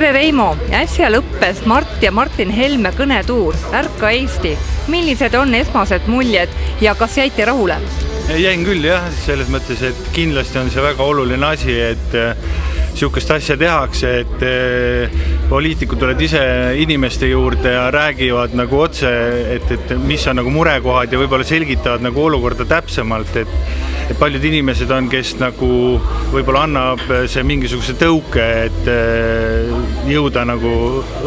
tere Reimo, äsja lõppes Mart ja Martin Helme kõnetuur Ärka Eesti. Millised on esmased muljed ja kas jäite rahule? Jäin küll jah, selles mõttes, et kindlasti on see väga oluline asi, et sihukest asja tehakse, et poliitikud tulevad ise inimeste juurde ja räägivad nagu otse, et mis on nagu murekohad ja võib-olla selgitavad nagu olukorda täpsemalt, et paljud inimesed on, kes nagu võib-olla annab see mingisuguse tõuke, et jõuda nagu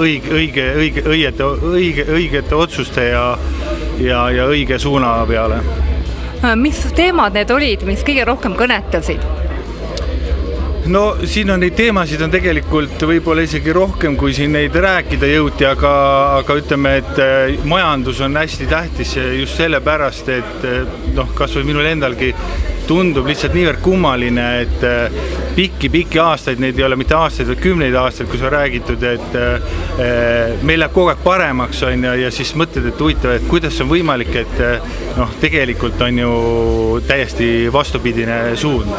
õigete otsuste ja õige suuna peale. Mis teemad need olid, mis kõige rohkem kõnetasid? No siin on neid teemasid on tegelikult võib-olla isegi rohkem, kui siin neid rääkida jõuti, aga ütleme, et majandus on hästi tähtis just sellepärast, et kas või minul endalgi tundub lihtsalt niivõrd kummaline, et pikki aastaid, neid ei ole mitte aastaid, vaid 10 aastaid, kui sa räägitud, et meil läheb kogu aeg paremaks on ja siis mõtled, et huvitav, et kuidas on võimalik, et tegelikult on ju täiesti vastupidine suund.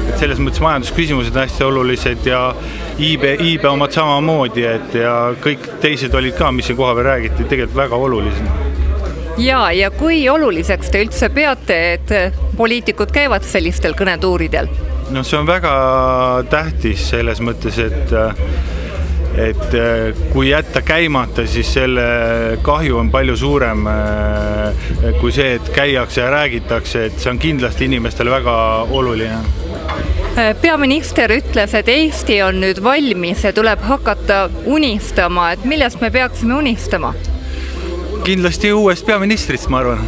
Et selles mõttes majandusküsimused on hästi olulised ja IB omad samamoodi, et ja kõik teised olid ka, mis siin koha peal räägiti, tegelikult väga olulised. Ja kui oluliseks te üldse peate, et poliitikud käivad sellistel kõnetuuridel? No see on väga tähtis selles mõttes, et kui jätta käimata, siis selle kahju on palju suurem kui see, et käiakse ja räägitakse, et see on kindlasti inimestele väga oluline. Peaminister ütles, et Eesti on nüüd valmis ja tuleb hakata unistama, et millest me peaksime unistama? Kindlasti uuest peaministrist, ma arvan.